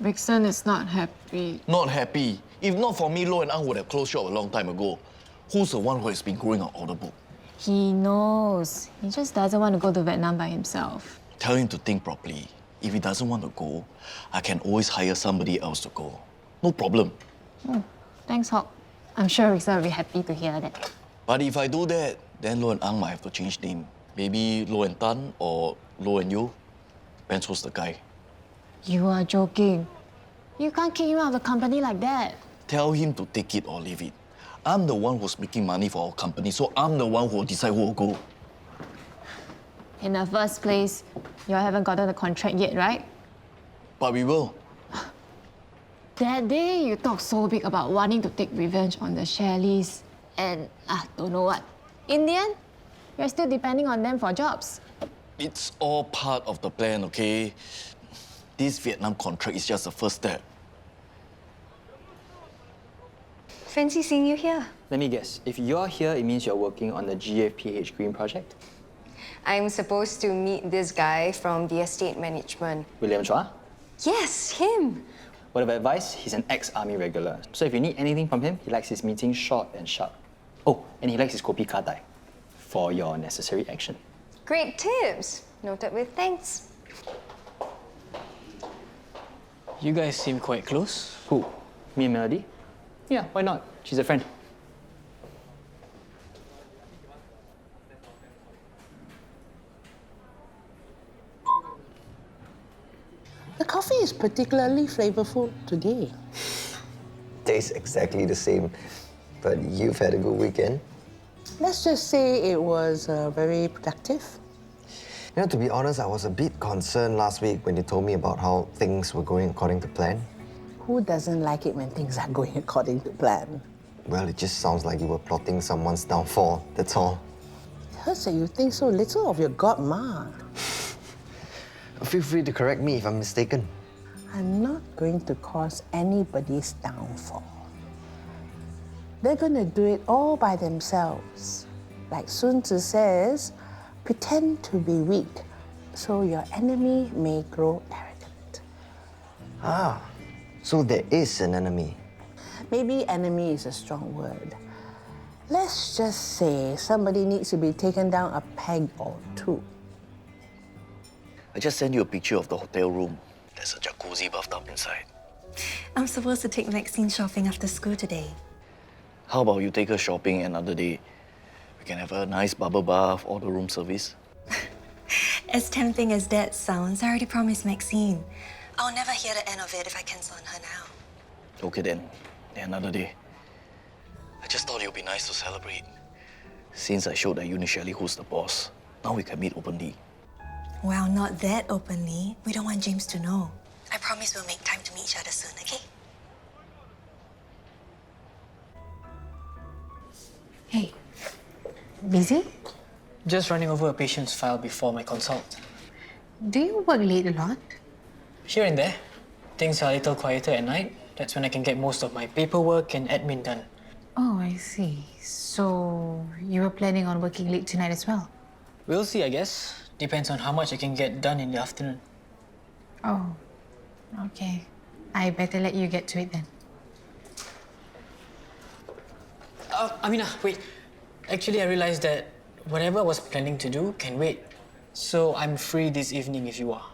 Vixen is not happy. Not happy. If not for me, Lo and Ang would have closed shop a long time ago. Who's the one who has been growing our order book? He knows. He just doesn't want to go to Vietnam by himself. Tell him to think properly. If he doesn't want to go, I can always hire somebody else to go. No problem. Thanks, Hock. I'm sure Vixen will be happy to hear that. But if I do that, then Lo and Ang might have to change name. Maybe Lo and Tan or Lo and You. Depends who's the guy. You are joking. You can't kick him out of the company like that. Tell him to take it or leave it. I'm the one who's making money for our company, so I'm the one who will decide who will go. In the first place, you all haven't gotten the contract yet, right? But we will. That day, you talked so big about wanting to take revenge on the Shelleys and don't know what. In the end, you're still depending on them for jobs. It's all part of the plan, okay? This Vietnam contract is just the first step. Fancy seeing you here. Let me guess. If you're here, it means you're working on the GFPH Green project? I'm supposed to meet this guy from the estate management. William Chua? Yes, him. Word of advice, he's an ex-army regular. So if you need anything from him, he likes his meetings short and sharp. Oh, and he likes his kopi kadai for your necessary action. Great tips. Noted with thanks. You guys seem quite close. Who? Me and Melody? Yeah, why not? She's a friend. The coffee is particularly flavorful today. Tastes exactly the same, but you've had a good weekend. Let's just say it was very productive. You know, to be honest, I was a bit concerned last week when you told me about how things were going according to plan. Who doesn't like it when things are going according to plan? Well, it just sounds like you were plotting someone's downfall, that's all. It hurts that you think so little of your godma. Feel free to correct me if I'm mistaken. I'm not going to cause anybody's downfall. They're going to do it all by themselves. Like Sun Tzu says, pretend to be weak so your enemy may grow arrogant. Ah, so there is an enemy. Maybe enemy is a strong word. Let's just say somebody needs to be taken down a peg or two. I just sent you a picture of the hotel room. There's a jacuzzi bathtub inside. I'm supposed to take Maxine shopping after school today. How about you take her shopping another day? We can have a nice bubble bath or the room service. As tempting as that sounds, I already promised Maxine. I'll never hear the end of it if I cancel on her now. Okay then, another day. I just thought it would be nice to celebrate. Since I showed that Eunice who's the boss, now we can meet openly. Well, not that openly. We don't want James to know. I promise we'll make time to meet each other soon, okay? Hey, busy? Just running over a patient's file before my consult. Do you work late a lot? Here and there. Things are a little quieter at night. That's when I can get most of my paperwork and admin done. Oh, I see. So you were planning on working late tonight as well? We'll see, I guess. Depends on how much I can get done in the afternoon. Oh, okay. I better let you get to it then. Aminah, wait. Actually, I realized that whatever I was planning to do can wait. So I'm free this evening if you are.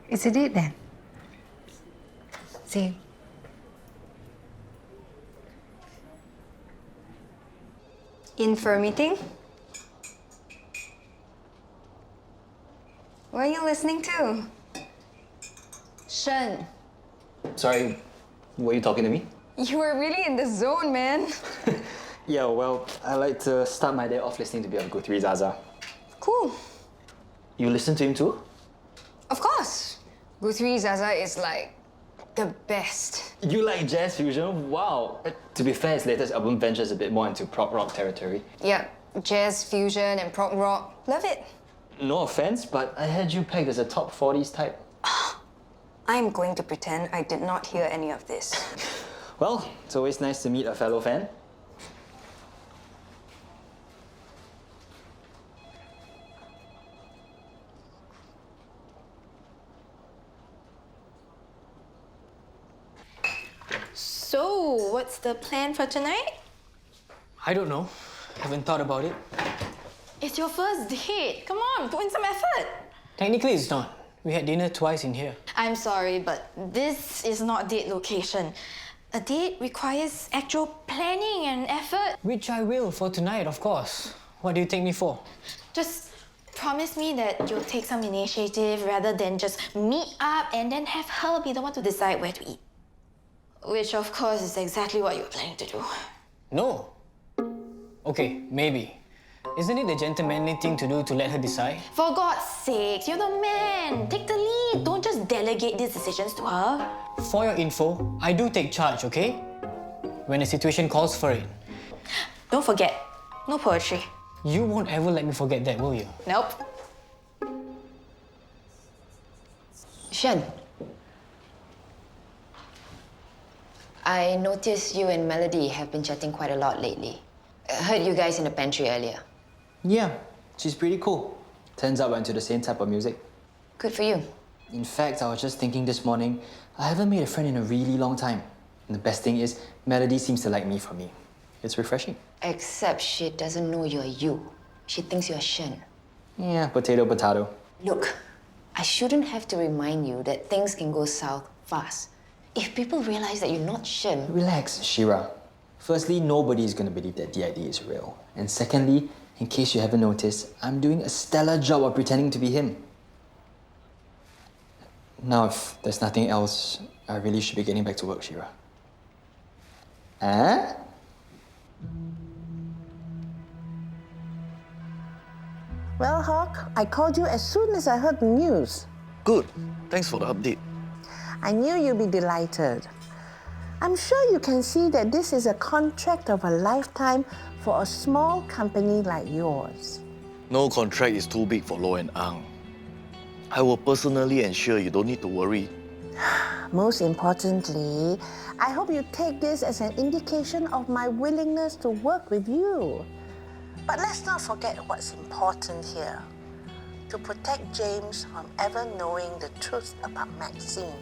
It's a date then. See you. In for a meeting? What are you listening to? Shen, Sorry, were you talking to me? you were really in the zone, man. Yeah, well, I like to start my day off listening to a bit of Guthrie Zaza. Cool. You listen to him too? Of course. Guthrie Zaza is like the best. You like jazz fusion? Wow. To be fair, his latest album ventures a bit more into prog rock territory. Yeah, jazz fusion and prog rock. Love it. No offense, but I had you pegged as a top 40s type. I'm going to pretend I did not hear any of this. Well, it's always nice to meet a fellow fan. So, what's the plan for tonight? I don't know. Haven't thought about it. It's your first date. Come on, put in some effort. Technically, it's not. We had dinner twice in here. I'm sorry, but this is not date location. A date requires actual planning and effort. Which I will for tonight, of course. What do you take me for? Just promise me that you'll take some initiative rather than just meet up and then have her be the one to decide where to eat. Which, of course, is exactly what you were planning to do. No. Okay, maybe. Isn't it the gentlemanly thing to do to let her decide? For God's sake, you're the man. Take the lead. Don't just delegate these decisions to her. For your info, I do take charge, okay? When the situation calls for it. Don't forget, no poetry. You won't ever let me forget that, will you? Nope. Shen, I noticed you and Melody have been chatting quite a lot lately. I heard you guys in the pantry earlier. Yeah, she's pretty cool. Turns out we're into the same type of music. Good for you. In fact, I was just thinking this morning, I haven't made a friend in a really long time. And the best thing is, Melody seems to like me for me. It's refreshing. Except she doesn't know you're you. She thinks you're Shen. Yeah, potato, potato. Look, I shouldn't have to remind you that things can go south fast. If people realize that you're not Shen... Relax, Shira. Firstly, nobody is going to believe that DID is real. And secondly, in case you haven't noticed, I'm doing a stellar job of pretending to be him. Now, if there's nothing else, I really should be getting back to work, Shira. Huh? Well, Hock, I called you as soon as I heard the news. Good. Thanks for the update. I knew you'd be delighted. I'm sure you can see that this is a contract of a lifetime for a small company like yours. No contract is too big for Lo and Ang. I will personally ensure you don't need to worry. Most importantly, I hope you take this as an indication of my willingness to work with you. But let's not forget what's important here. To protect James from ever knowing the truth about Maxine.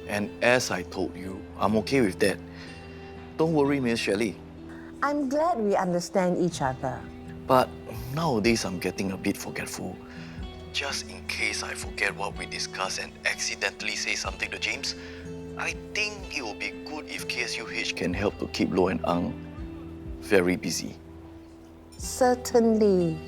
And as I told you, I'm okay with that. Don't worry, Miss Shelley. I'm glad we understand each other. But nowadays I'm getting a bit forgetful. Just in case I forget what we discussed and accidentally say something to James, I think it would be good if KSUH can help to keep Lo and Ang very busy. Certainly.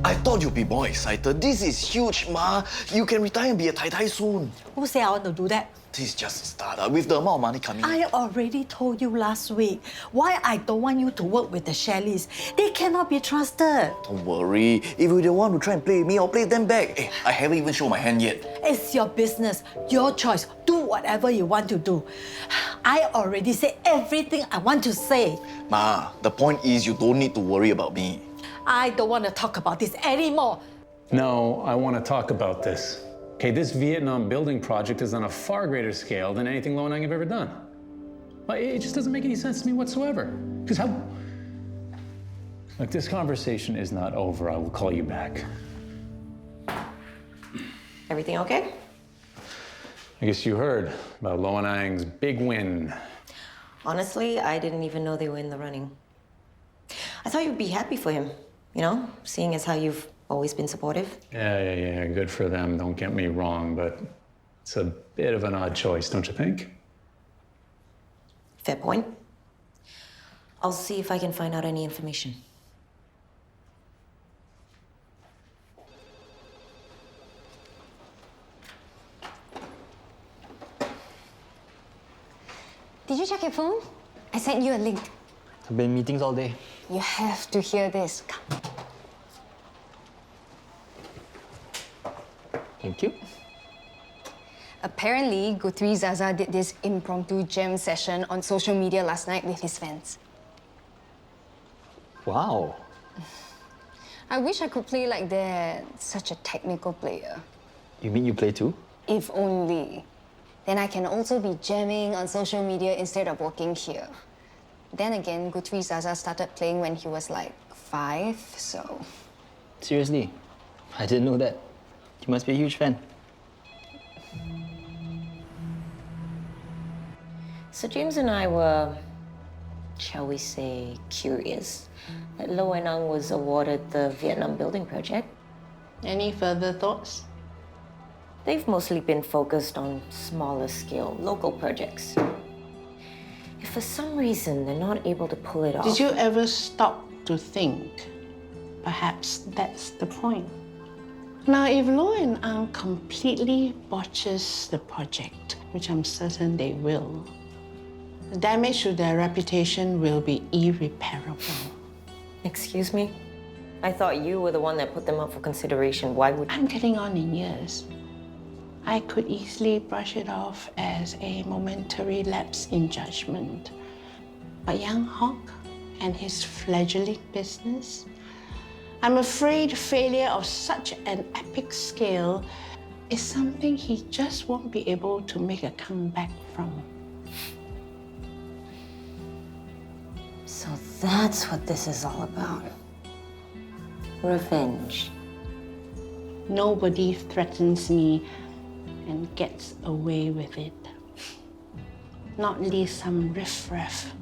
I thought you'd be more excited. This is huge, Ma. You can retire and be a tai-tai soon. Who said I want to do that? This is just a startup. With the amount of money coming in. I already told you last week why I don't want you to work with the Shelleys. They cannot be trusted. Don't worry. If you don't want to try and play with me, I'll play them back. Hey, I haven't even shown my hand yet. It's your business, your choice. Do whatever you want to do. I already said everything I want to say. Ma, the point is you don't need to worry about me. I don't want to talk about this anymore. No, I want to talk about this. Okay, this Vietnam building project is on a far greater scale than anything Lo and Ang have ever done. Well, it just doesn't make any sense to me whatsoever. Because how... Look, this conversation is not over. I will call you back. Everything okay? I guess you heard about Lo and Ang's big win. Honestly, I didn't even know they were in the running. I thought you'd be happy for him, you know, seeing as how you've always been supportive. Yeah, good for them, don't get me wrong, but it's a bit of an odd choice, don't you think? Fair point. I'll see if I can find out any information. Did you check your phone? I sent you a link. I've been in meetings all day. You have to hear this. Come. Thank you. Apparently, Guthrie Zaza did this impromptu jam session on social media last night with his fans. Wow. I wish I could play like that. Such a technical player. You mean you play too? If only. Then I can also be jamming on social media instead of working here. Then again, Guthrie Zaza started playing when he was like 5, so... Seriously? I didn't know that. You must be a huge fan. So James and I were, shall we say, curious that Lo and Ang was awarded the Vietnam building project. Any further thoughts? They've mostly been focused on smaller scale local projects. If for some reason they're not able to pull it off... Did you ever stop to think? Perhaps that's the point. Now, if Lo and Ang completely botches the project, which I'm certain they will, the damage to their reputation will be irreparable. Excuse me? I thought you were the one that put them up for consideration. Why would... I'm getting on in years. I could easily brush it off as a momentary lapse in judgment. But young Hock and his fledgling business, I'm afraid failure of such an epic scale is something he just won't be able to make a comeback from. So that's what this is all about. Revenge. Nobody threatens me and gets away with it. Not least some riffraff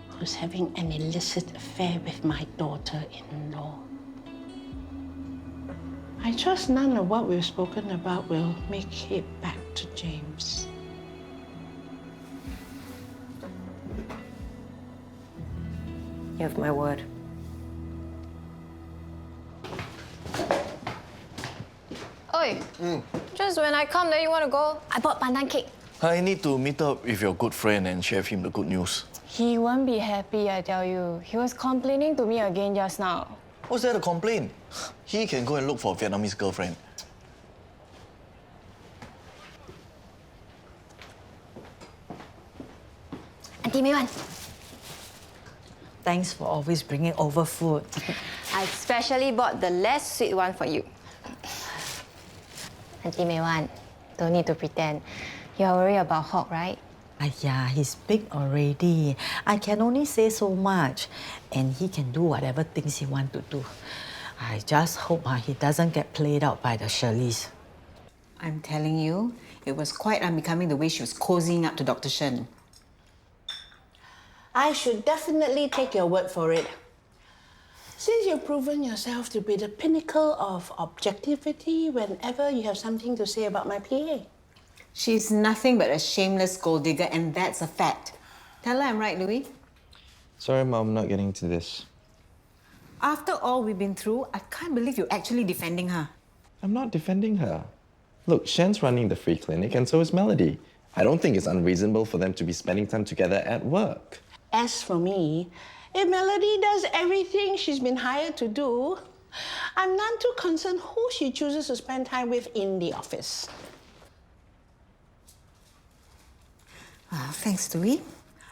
who's having an illicit affair with my daughter-in-law. I trust none of what we've spoken about will make it back to James. You have my word. Oi, just when I come, then you want to go? I bought pandan cake. I need to meet up with your good friend and share with him the good news. He won't be happy, I tell you. He was complaining to me again just now. What's there to complain? He can go and look for a Vietnamese girlfriend. Auntie May Wan. Thanks for always bringing over food. I specially bought the less sweet one for you. Auntie May Wan, don't need to pretend. You're worried about Hock, right? Yeah, he's big already. I can only say so much. And he can do whatever things he wants to do. I just hope he doesn't get played out by the Shirleys. I'm telling you, it was quite unbecoming the way she was cozying up to Dr. Shen. I should definitely take your word for it. Since you've proven yourself to be the pinnacle of objectivity whenever you have something to say about my PA. She's nothing but a shameless gold digger, and that's a fact. Tell her I'm right, Louis. Sorry, Mom, not getting to this. After all we've been through, I can't believe you're actually defending her. I'm not defending her. Look, Shen's running the free clinic, and so is Melody. I don't think it's unreasonable for them to be spending time together at work. As for me, if Melody does everything she's been hired to do, I'm none too concerned who she chooses to spend time with in the office. Thanks, Louis.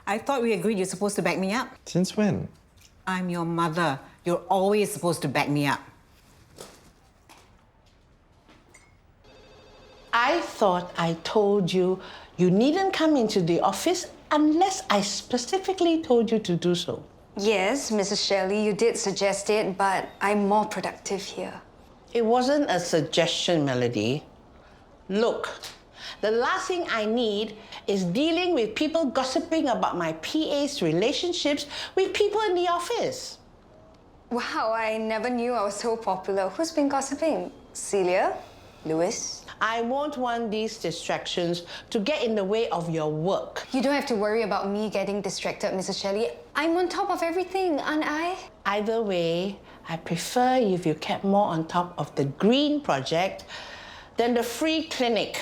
I thought we agreed you're supposed to back me up. Since when? I'm your mother. You're always supposed to back me up. I thought I told you you needn't come into the office unless I specifically told you to do so. Yes, Mrs. Shelley, you did suggest it, but I'm more productive here. It wasn't a suggestion, Melody. Look, the last thing I need is dealing with people gossiping about my PA's relationships with people in the office. Wow, I never knew I was so popular. Who's been gossiping? Celia? Louis? I won't want these distractions to get in the way of your work. You don't have to worry about me getting distracted, Mrs. Shelley. I'm on top of everything, aren't I? Either way, I prefer if you kept more on top of the green project than the free clinic.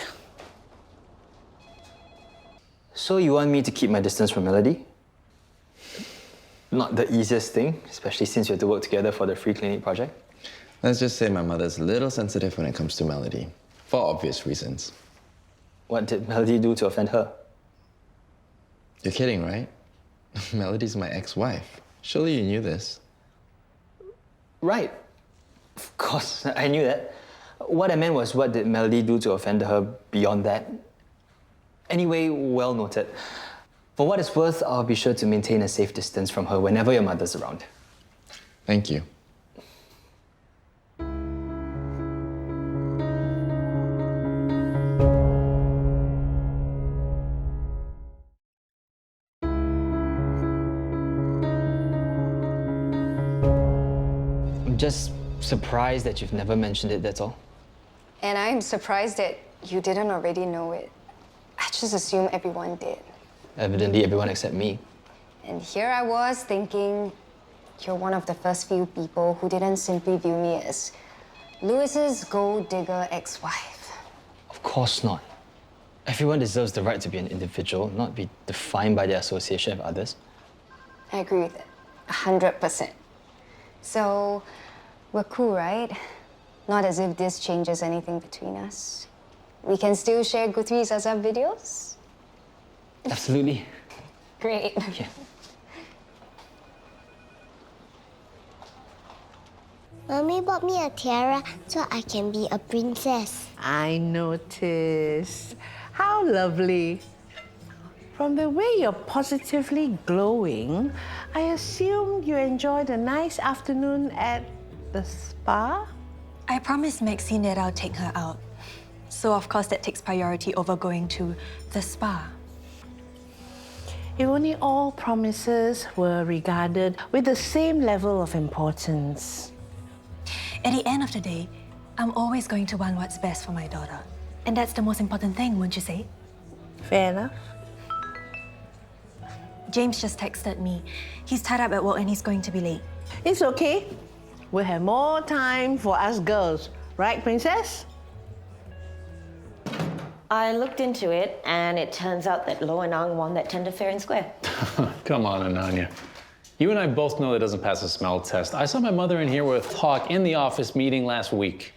So you want me to keep my distance from Melody? Not the easiest thing, especially since we have to work together for the free clinic project. Let's just say my mother's a little sensitive when it comes to Melody, for obvious reasons. What did Melody do to offend her? You're kidding, right? Melody's my ex-wife. Surely you knew this. Right. Of course, I knew that. What I meant was, what did Melody do to offend her beyond that? Anyway, well noted. For what it's worth, I'll be sure to maintain a safe distance from her whenever your mother's around. Thank you. I'm just surprised that you've never mentioned it, that's all. And I'm surprised that you didn't already know it. I just assumed everyone did. Evidently, everyone except me. And here I was thinking you're one of the first few people who didn't simply view me as Lewis's gold digger ex-wife. Of course not. Everyone deserves the right to be an individual, not be defined by their association with others. I agree with it, 100%. So, we're cool, right? Not as if this changes anything between us. We can still share Guthries Azab videos? Absolutely. Great. Yeah. Mommy bought me a tiara so I can be a princess. I noticed. How lovely. From the way you're positively glowing, I assume you enjoyed a nice afternoon at the spa? I promised Maxine that I'll take her out. So of course that takes priority over going to the spa. If only all promises were regarded with the same level of importance. At the end of the day, I'm always going to want what's best for my daughter. And that's the most important thing, wouldn't you say? Fair enough. James just texted me. He's tied up at work and he's going to be late. It's okay. We'll have more time for us girls. Right, Princess? I looked into it, and it turns out that Lo and Ang won that tender fair and square. Come on, Ananya. You and I both know that doesn't pass a smell test. I saw my mother in here with Hock in the office meeting last week.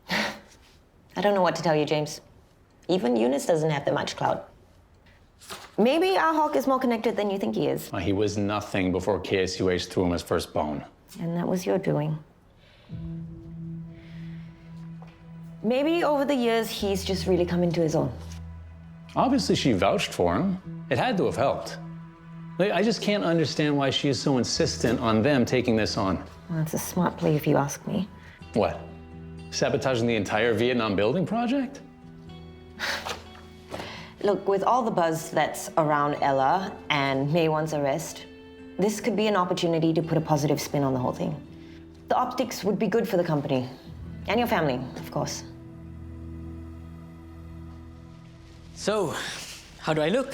I don't know what to tell you, James. Even Eunice doesn't have that much clout. Maybe Ah Hock is more connected than you think he is. He was nothing before KSUH threw him his first bone. And that was your doing. Maybe over the years, he's just really come into his own. Obviously, she vouched for him. It had to have helped. I just can't understand why she is so insistent on them taking this on. Well, that's a smart play if you ask me. What? Sabotaging the entire Vietnam building project? Look, with all the buzz that's around Ella and May Wan's arrest, this could be an opportunity to put a positive spin on the whole thing. The optics would be good for the company. And your family, of course. So, how do I look?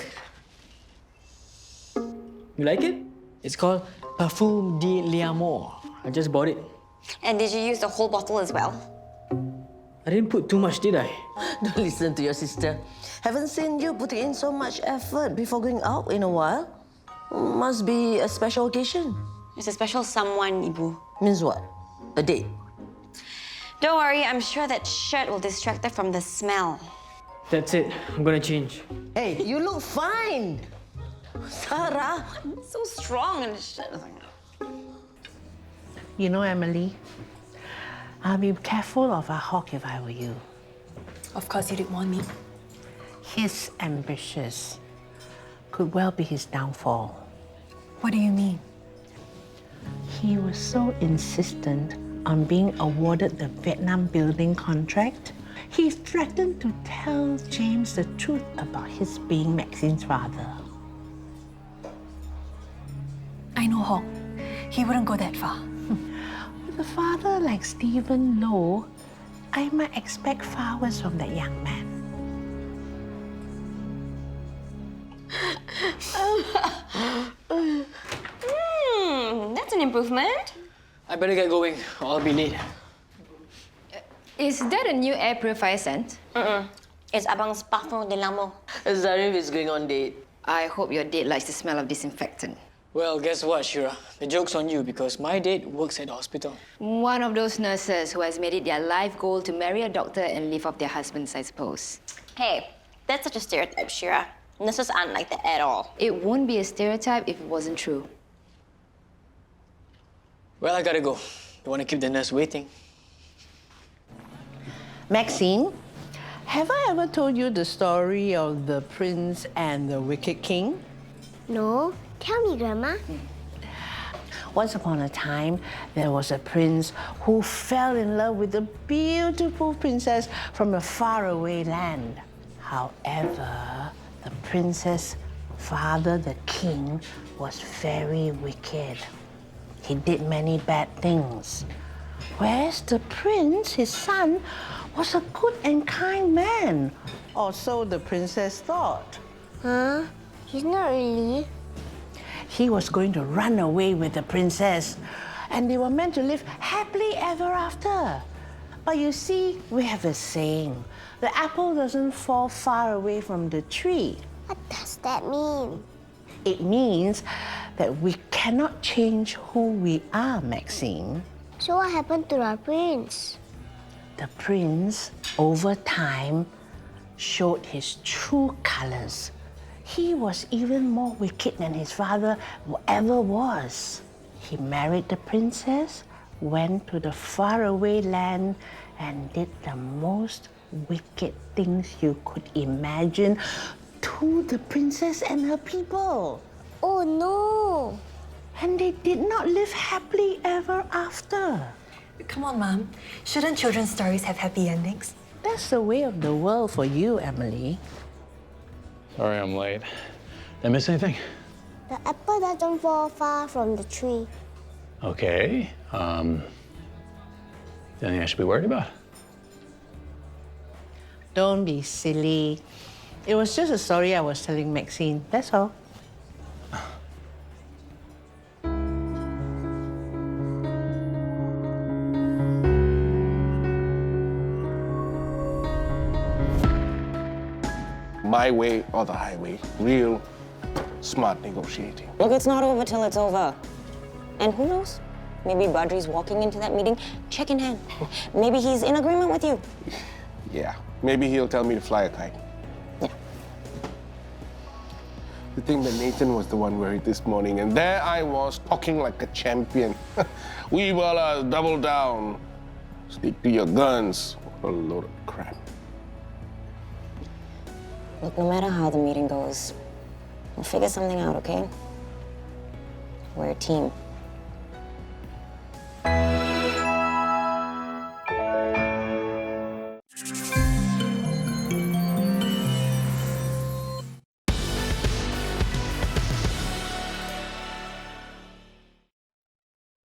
You like it? It's called Parfum de l'Amour. I just bought it. And did you use the whole bottle as well? I didn't put too much, did I? Don't listen to your sister. Haven't seen you putting in so much effort before going out in a while. Must be a special occasion. It's a special someone, Ibu. Means what? A date? Don't worry, I'm sure that shirt will distract her from the smell. That's it. I'm gonna change. Hey, you look fine. Sarah. It's so strong and shit. You know, Emily, I'll be careful of Ah Hock if I were you. Of course you didn't want me. His ambitious could well be his downfall. What do you mean? He was so insistent on being awarded the Vietnam building contract. He threatened to tell James the truth about his being Maxine's father. I know Hock. He wouldn't go that far. With a father like Stephen Lowe, I might expect far worse from that young man. That's an improvement. I better get going or I'll be late. Is that a new air purifier scent? It's Abang's Parfum de l'Amour. Zaryf is going on date. I hope your date likes the smell of disinfectant. Well, guess what, Shira? The joke's on you because my date works at the hospital. One of those nurses who has made it their life goal to marry a doctor and live off their husbands, I suppose. Hey, that's such a stereotype, Shira. Nurses aren't like that at all. It wouldn't be a stereotype if it wasn't true. Well, I gotta go. Don't want to keep the nurse waiting. Maxine, have I ever told you the story of the prince and the wicked king? No, tell me, Grandma. Once upon a time, there was a prince who fell in love with a beautiful princess from a faraway land. However, the princess' father, the king, was very wicked. He did many bad things. Whereas the prince, his son, was a good and kind man. Or so the princess thought. Huh? He's not really. He was going to run away with the princess, and they were meant to live happily ever after. But you see, we have a saying, the apple doesn't fall far away from the tree. What does that mean? It means that we cannot change who we are, Maxine. So what happened to our prince? The prince, over time, showed his true colors. He was even more wicked than his father ever was. He married the princess, went to the faraway land, and did the most wicked things you could imagine to the princess and her people. Oh no! And they did not live happily ever after. Come on, Mom. Shouldn't children's stories have happy endings? That's the way of the world for you, Emily. Sorry I'm late. Did I miss anything? The apple doesn't fall far from the tree. Okay. Anything I should be worried about? Don't be silly. It was just a story I was telling Maxine, that's all. My way or the highway. Real smart negotiating. Look, it's not over till it's over. And who knows? Maybe Badri's walking into that meeting, check in hand. Maybe he's in agreement with you. Yeah, maybe he'll tell me to fly a kite. Yeah. You think that Nathan was the one worried this morning, and there I was talking like a champion. We will double down. Stick to your guns. What a load of crap. Look, no matter how the meeting goes, we'll figure something out, okay? We're a team.